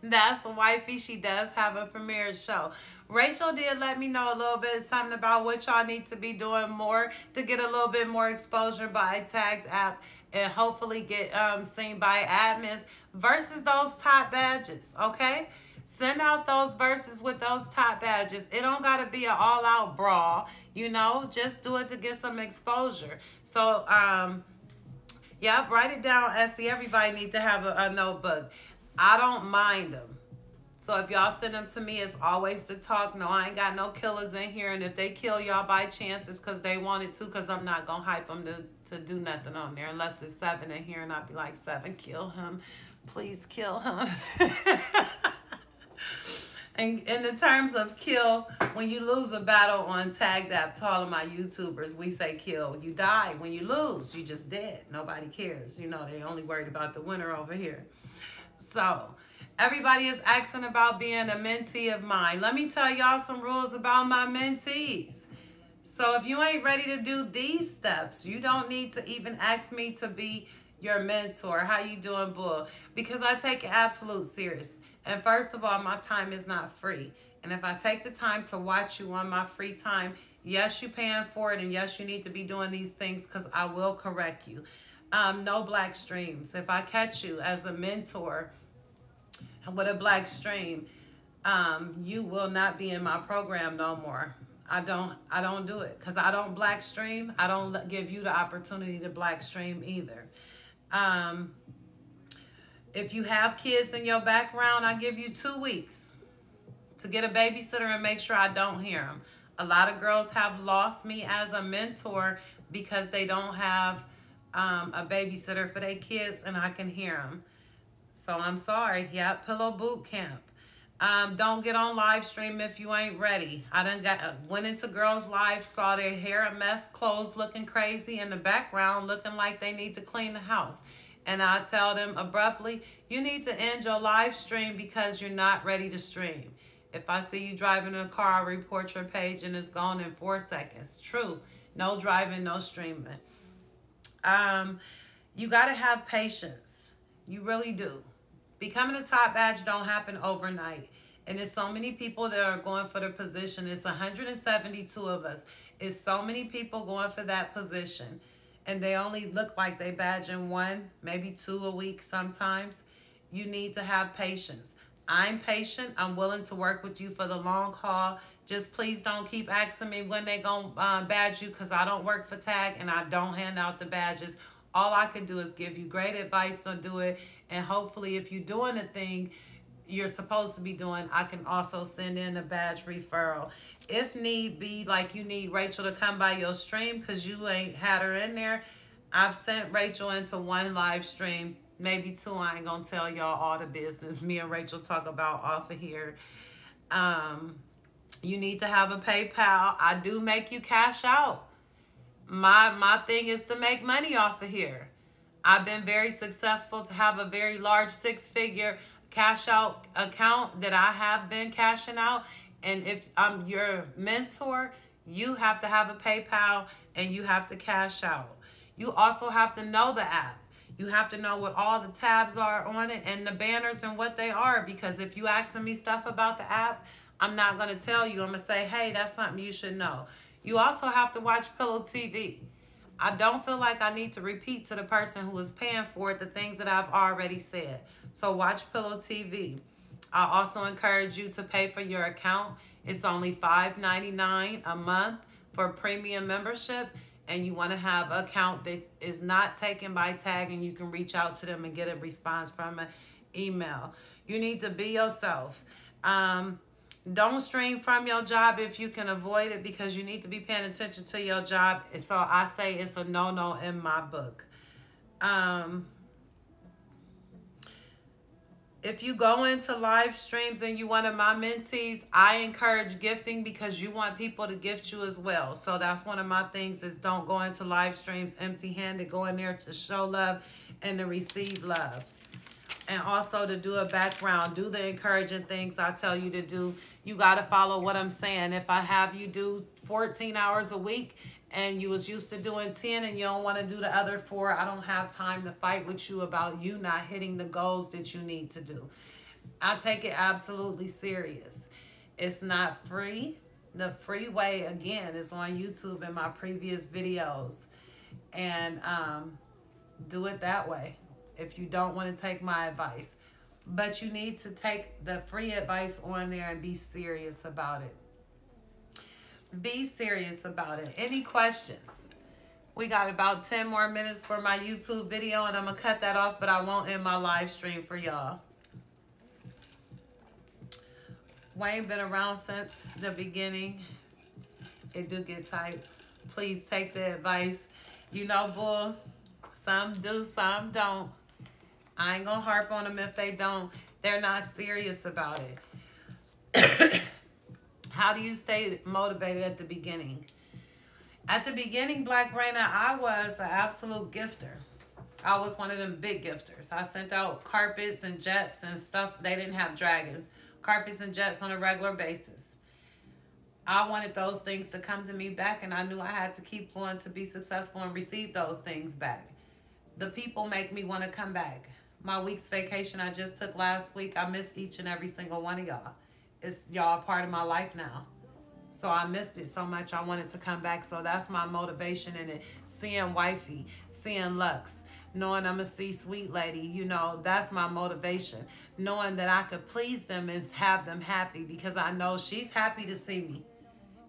That's Wifey. She does have a premiere show. Rachel did let me know a little bit something about what y'all need to be doing more to get a little bit more exposure by Tagged App and hopefully get seen by admins versus those top badges, okay? Send out those verses with those top badges. It don't got to be an all-out brawl, you know? Just do it to get some exposure. So, yep, write it down, Essie. Everybody needs to have a notebook. I don't mind them. So if y'all send them to me, it's always the talk. No, I ain't got no killers in here. And if they kill y'all by chance, it's because they wanted to, because I'm not going to hype them to do nothing on there unless it's 7 in here. And I'll be like, 7, kill him. Please kill him. And in the terms of kill, when you lose a battle on Tagged App, to all of my YouTubers, we say kill. You die. When you lose, you just dead. Nobody cares. You know, they only worried about the winner over here. So, everybody is asking about being a mentee of mine. Let me tell y'all some rules about my mentees. So, if you ain't ready to do these steps, you don't need to even ask me to be your mentor. How you doing, Bull? Because I take it absolute serious. And first of all, my time is not free. And if I take the time to watch you on my free time, yes, you're paying for it. And yes, you need to be doing these things because I will correct you. No black streams. If I catch you as a mentor with a black stream, you will not be in my program no more. I don't do it because I don't black stream. I don't give you the opportunity to black stream either. If you have kids in your background, I give you 2 weeks to get a babysitter and make sure I don't hear them. A lot of girls have lost me as a mentor because they don't have a babysitter for their kids and I can hear them. So I'm sorry. Yeah, Pillow Boot Camp. Don't get on live stream if you ain't ready. I done went into girls' live, saw their hair a mess, clothes looking crazy, in the background looking like they need to clean the house. And I tell them abruptly, you need to end your live stream because you're not ready to stream. If I see you driving in a car, I'll report your page and it's gone in 4 seconds. True. No driving, no streaming. You got to have patience. You really do. Becoming a top badge don't happen overnight. And there's so many people that are going for the position. It's 172 of us. It's so many people going for that position. And they only look like they badging 1, maybe 2 a week sometimes. You need to have patience. I'm patient. I'm willing to work with you for the long haul. Just please don't keep asking me when they gonna badge you because I don't work for TAG and I don't hand out the badges. All I could do is give you great advice on do it. And hopefully if you're doing a thing you're supposed to be doing, I can also send in a badge referral. If need be, like you need Rachel to come by your stream because you ain't had her in there, I've sent Rachel into 1 live stream, maybe 2. I ain't gonna tell y'all all the business me and Rachel talk about off of here. You need to have a PayPal. I do make you cash out. My thing is to make money off of here. I've been very successful to have a very large 6-figure cash out account that I have been cashing out. And if I'm your mentor, you have to have a PayPal and you have to cash out. You also have to know the app. You have to know what all the tabs are on it and the banners and what they are. Because if you asking me stuff about the app, I'm not going to tell you. I'm going to say, hey, that's something you should know. You also have to watch Pillow TV. I don't feel like I need to repeat to the person who is paying for it the things that I've already said. So watch Pillow TV. I also encourage you to pay for your account. It's only $5.99 a month for premium membership. And you want to have an account that is not taken by TAG and you can reach out to them and get a response from an email. You need to be yourself. Don't stream from your job if you can avoid it because you need to be paying attention to your job. So I say it's a no-no in my book. If you go into live streams and you one of my mentees, I encourage gifting because you want people to gift you as well. So that's one of my things is don't go into live streams empty-handed. Go in there to show love and to receive love. And also to do a background. Do the encouraging things I tell you to do. You got to follow what I'm saying. If I have you do 14 hours a week and you was used to doing 10 and you don't want to do the other 4, I don't have time to fight with you about you not hitting the goals that you need to do. I take it absolutely serious. It's not free. The free way, again, is on YouTube in my previous videos. And do it that way if you don't want to take my advice. But you need to take the free advice on there and be serious about it. Be serious about it. Any questions? We got about 10 more minutes for my YouTube video and I'm going to cut that off, but I won't end my live stream for y'all. Wayne been around since the beginning. It do get tight. Please take the advice. You know, bull, some do, some don't. I ain't going to harp on them if they don't. They're not serious about it. How do you stay motivated at the beginning? At the beginning, Black Raina, I was an absolute gifter. I was one of them big gifters. I sent out carpets and jets and stuff. They didn't have dragons. Carpets and jets on a regular basis. I wanted those things to come to me back, and I knew I had to keep going to be successful and receive those things back. The people make me want to come back. My week's vacation I just took last week, I missed each and every single one of y'all. It's y'all a part of my life now. So I missed it so much, I wanted to come back. So that's my motivation in it. Seeing Wifey, seeing Lux, knowing I'm a C-suite lady, you know, that's my motivation. Knowing that I could please them and have them happy, because I know she's happy to see me.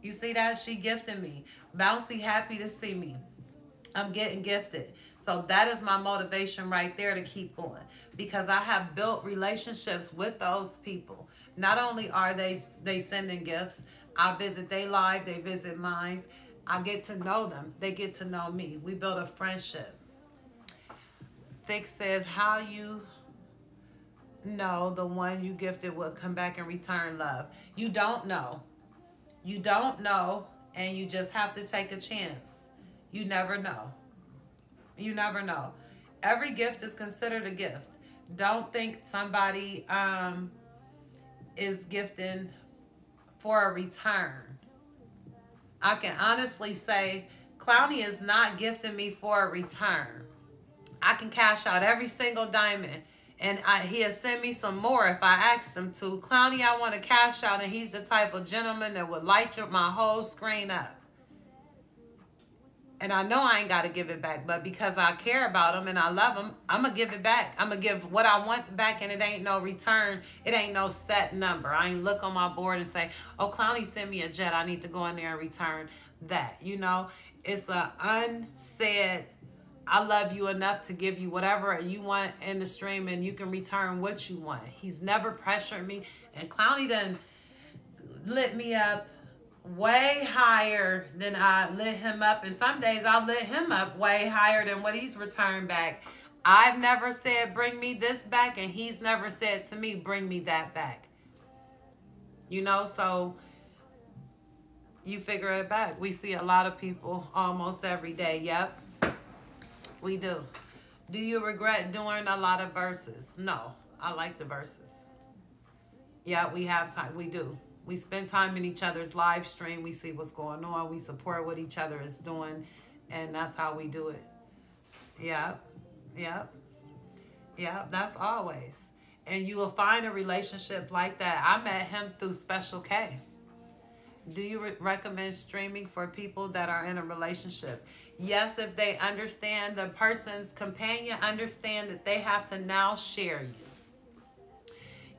You see that? She gifted me. Bouncy happy to see me. I'm getting gifted. So that is my motivation right there to keep going, because I have built relationships with those people. Not only are they sending gifts, I visit their live, they visit mine. I get to know them. They get to know me. We build a friendship. Thick says, how you know the one you gifted will come back and return love? You don't know. You don't know, and you just have to take a chance. You never know. You never know. Every gift is considered a gift. Don't think somebody is gifting for a return. I can honestly say Clowny is not gifting me for a return. I can cash out every single diamond, and he'll send me some more if I ask him to. Clowny, I want to cash out, and he's the type of gentleman that would light my whole screen up. And I know I ain't got to give it back, but because I care about him and I love him, I'm going to give it back. I'm going to give what I want back, and it ain't no return. It ain't no set number. I ain't look on my board and say, oh, Clowny sent me a jet. I need to go in there and return that. You know, it's a unsaid, I love you enough to give you whatever you want in the stream, and you can return what you want. He's never pressured me, and Clowny done lit me up way higher than I lit him up, and some days I lit him up way higher than what he's returned back. I've never said bring me this back, and he's never said to me bring me that back. You know, so you figure it back. We see a lot of people almost every day. Yep, we do. Do you regret doing a lot of verses? No, I like the verses. Yeah, we have time. We do. We spend time in each other's live stream. We see what's going on. We support what each other is doing. And that's how we do it. Yep. Yep. Yep. That's always. And you will find a relationship like that. I met him through Special K. Do you recommend streaming for people that are in a relationship? Yes, if they understand, the person's companion understand that they have to now share you.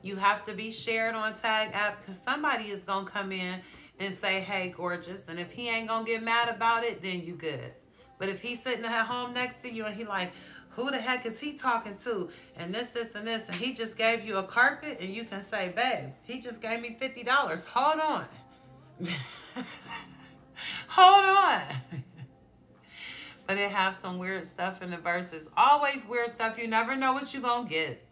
You have to be shared on Tag App, because somebody is going to come in and say, hey, gorgeous. And if he ain't going to get mad about it, then you good. But if he's sitting at home next to you and he like, who the heck is he talking to? And this, and this. And he just gave you a carpet, and you can say, babe, he just gave me $50. Hold on. Hold on. But they have some weird stuff in the verses. Always weird stuff. You never know what you're going to get.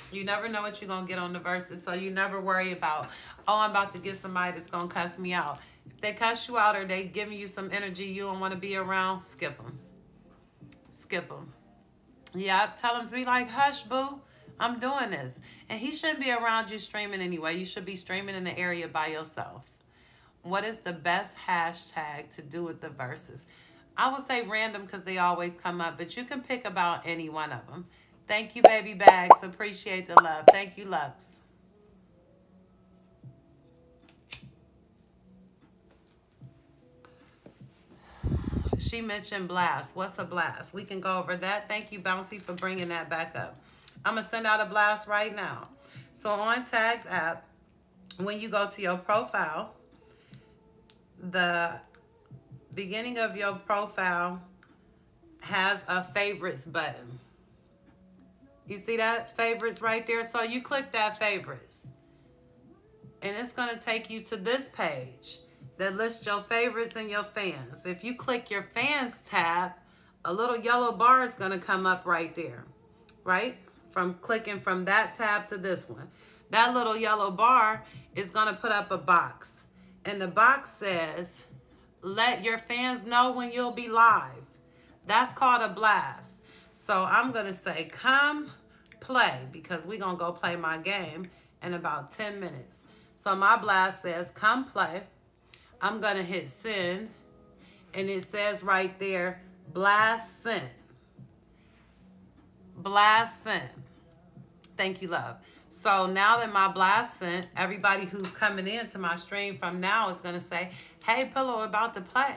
You never know what you're going to get on the verses, so you never worry about, oh, I'm about to get somebody that's going to cuss me out. If they cuss you out or they giving you some energy you don't want to be around, skip them. Skip them. Yeah, tell them to be like, hush, boo, I'm doing this. And he shouldn't be around you streaming anyway. You should be streaming in the area by yourself. What is the best hashtag to do with the verses? I would say random, because they always come up, but you can pick about any one of them. Thank you, Baby Bags. Appreciate the love. Thank you, Lux. She mentioned blast. What's a blast? We can go over that. Thank you, Bouncy, for bringing that back up. I'm going to send out a blast right now. So on Tags app, when you go to your profile, the beginning of your profile has a favorites button. You see that? Favorites right there. So you click that favorites. And it's going to take you to this page that lists your favorites and your fans. If you click your fans tab, a little yellow bar is going to come up right there. Right? From clicking from that tab to this one. That little yellow bar is going to put up a box. And the box says, let your fans know when you'll be live. That's called a blast. So I'm going to say, come play, because we're going to go play my game in about 10 minutes. So my blast says, come play. I'm going to hit send. And it says right there, blast sent. Blast sent. Thank you, love. So now that my blast sent, everybody who's coming into my stream from now is going to say, hey, Pillow, about to play.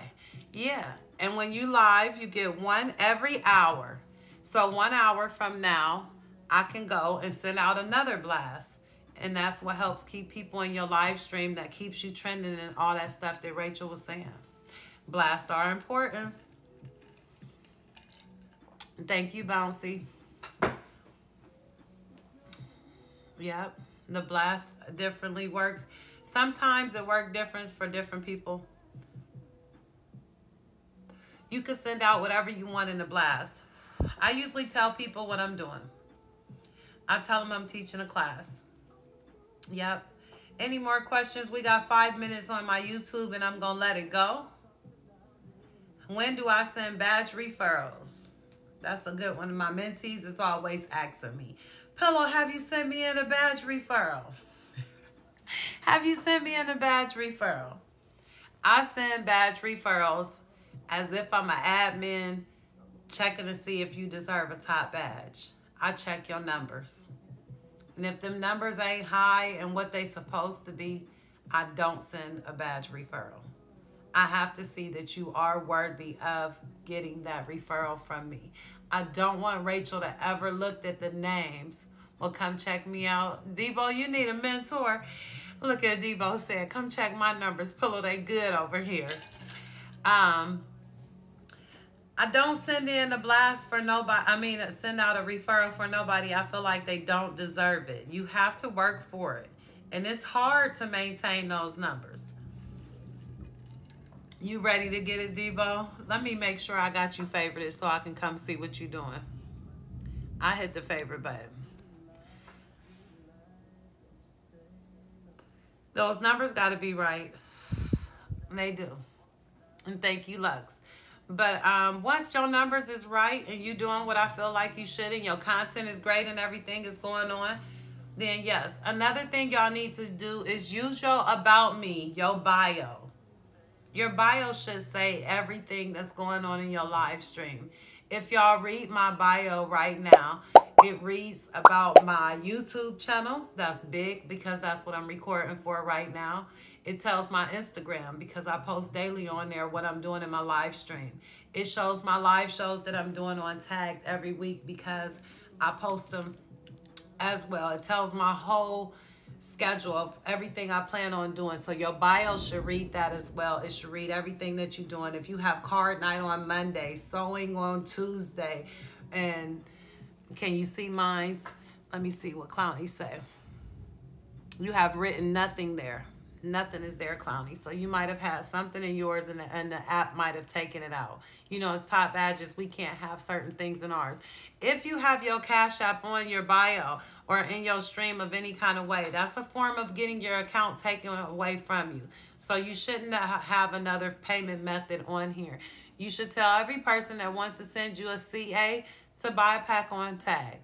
Yeah. And when you live, you get one every hour. So 1 hour from now, I can go and send out another blast. And that's what helps keep people in your live stream, that keeps you trending and all that stuff that Rachel was saying. Blasts are important. Thank you, Bouncy. Yep, the blast differently works. Sometimes it works different for different people. You can send out whatever you want in the blast. I usually tell people what I'm doing. I tell them I'm teaching a class. Yep. Any more questions? We got 5 minutes on my YouTube and I'm going to let it go. When do I send badge referrals? That's a good one. My mentees is always asking me, Pillow, have you sent me in a badge referral? Have you sent me in a badge referral? I send badge referrals as if I'm an admin checking to see if you deserve a top badge. I check your numbers. And if them numbers ain't high and what they supposed to be, I don't send a badge referral. I have to see that you are worthy of getting that referral from me. I don't want Rachel to ever look at the names. Well, come check me out. Debo, you need a mentor. Look at Debo said, come check my numbers. Pillow, they good over here. I don't send in a blast for nobody. I mean, send out a referral for nobody. I feel like they don't deserve it. You have to work for it. And it's hard to maintain those numbers. You ready to get it, Debo? Let me make sure I got you favorited so I can come see what you're doing. I hit the favorite button. Those numbers got to be right. They do. And thank you, Lux. But once your numbers is right and you doing what I feel like you should and your content is great and everything is going on, then yes. Another thing y'all need to do is use your about me, your bio. Your bio should say everything that's going on in your live stream. If y'all read my bio right now, it reads about my YouTube channel. That's big because that's what I'm recording for right now. It tells my Instagram because I post daily on there what I'm doing in my live stream. It shows my live shows that I'm doing on Tagged every week because I post them as well. It tells my whole schedule of everything I plan on doing. So your bio should read that as well. It should read everything that you're doing. If you have card night on Monday, sewing on Tuesday, and can you see mine's? Let me see what Clowny say. You have written nothing there. Nothing is there, Clowny. So you might have had something in yours and the app might have taken it out. You know, it's top badges. We can't have certain things in ours. If you have your Cash App on your bio or in your stream of any kind of way, that's a form of getting your account taken away from you. So you shouldn't have another payment method on here. You should tell every person that wants to send you a CA to buy a pack on Tag.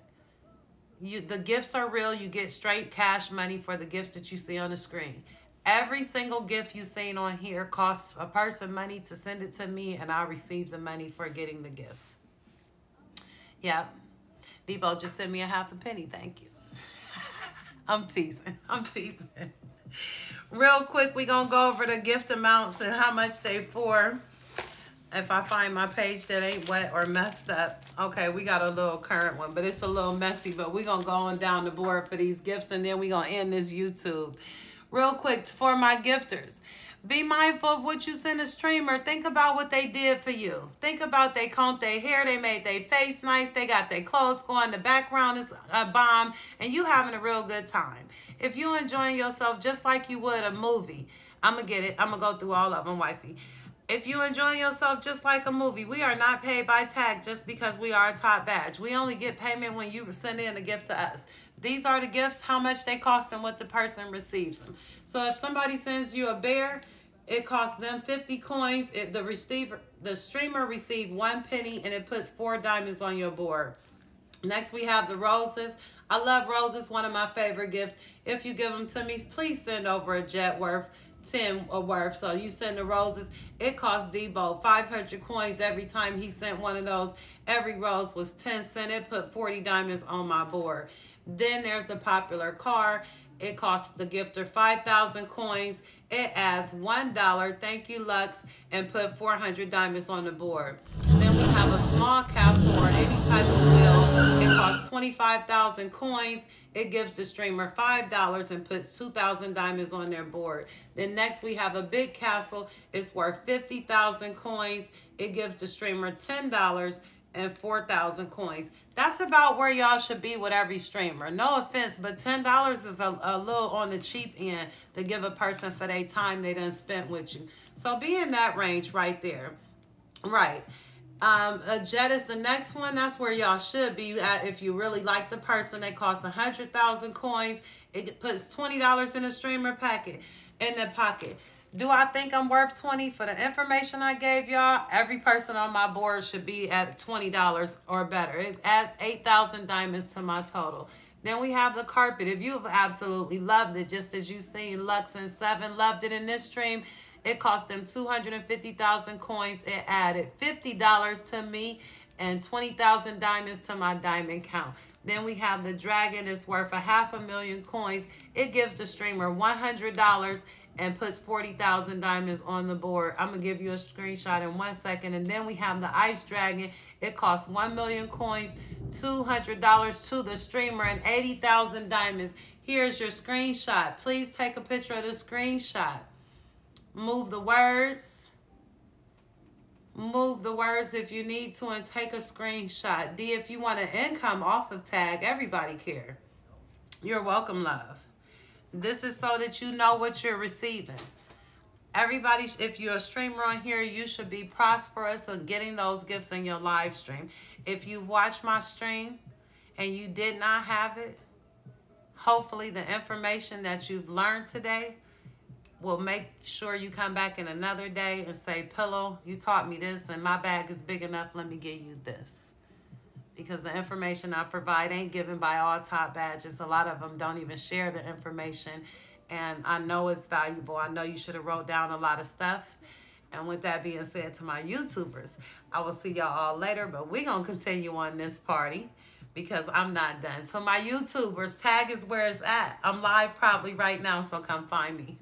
The gifts are real. You get straight cash money for the gifts that you see on the screen. Every single gift you've seen on here costs a person money to send it to me, and I receive the money for getting the gift. Yep. Debo just sent me a half a penny. Thank you. I'm teasing. I'm teasing. Real quick, we're going to go over the gift amounts and how much they for. If I find my page that ain't wet or messed up. Okay, we got a little current one, but it's a little messy. But we're going to go on down the board for these gifts, and then we're going to end this YouTube. Real quick, for my gifters, be mindful of what you send a streamer. Think about what they did for you. Think about they combed their hair, they made their face nice, they got their clothes going, the background is a bomb, and you having a real good time. If you enjoying yourself just like you would a movie, I'm going to get it. I'm going to go through all of them, wifey. If you enjoying yourself just like a movie, we are not paid by Tag just because we are a top badge. We only get payment when you send in a gift to us. These are the gifts, how much they cost, and what the person receives them. So if somebody sends you a bear, It costs them 50 coins. The streamer received 1 penny, and it puts 4 diamonds on your board. Next, we have the roses. I love roses, one of my favorite gifts. If you give them to me, please send over a jet worth 10 worth. So you send the roses. It cost Debo 500 coins every time he sent one of those. Every rose was 10 cents. It put 40 diamonds on my board. Then there's a popular car. It costs the gifter 5,000 coins. It adds $1. Thank you, Lux, and put 400 diamonds on the board. Then we have a small castle or any type of wheel. It costs 25,000 coins. It gives the streamer $5 and puts 2,000 diamonds on their board. Then next we have a big castle. It's worth 50,000 coins. It gives the streamer $10 and 4,000 coins. That's about where y'all should be with every streamer. No offense, but $10 is a little on the cheap end to give a person for their time they done spent with you. So be in that range right there. Right. A jet is the next one. That's where y'all should be at if you really like the person. They cost 100,000 coins. It puts $20 in a streamer packet in the pocket. Do I think I'm worth 20 for the information I gave y'all? Every person on my board should be at $20 or better. It adds 8,000 diamonds to my total. Then we have the carpet. If you've absolutely loved it, just as you seen Lux and Seven loved it in this stream, it cost them 250,000 coins. It added $50 to me and 20,000 diamonds to my diamond count. Then we have the dragon. It's worth 500,000 coins. It gives the streamer $100 and puts 40,000 diamonds on the board. I'm going to give you a screenshot in 1 second. And then we have the ice dragon. It costs 1,000,000 coins, $200 to the streamer, and 80,000 diamonds. Here's your screenshot. Please take a picture of the screenshot. Move the words. Move the words if you need to and take a screenshot. D, if you want an income off of tag, everybody care. You're welcome, love. This is so that you know what you're receiving. Everybody, if you're a streamer on here, you should be prosperous of getting those gifts in your live stream. If you watch my stream and you did not have it, hopefully the information that you've learned today will make sure you come back in another day and say, Pillow, you taught me this and my bag is big enough. Let me give you this. Because the information I provide ain't given by all top badges. A lot of them don't even share the information. And I know it's valuable. I know you should have wrote down a lot of stuff. And with that being said, to my YouTubers, I will see y'all all later. But we're going to continue on this party because I'm not done. So my YouTubers, tag is where it's at. I'm live probably right now, so come find me.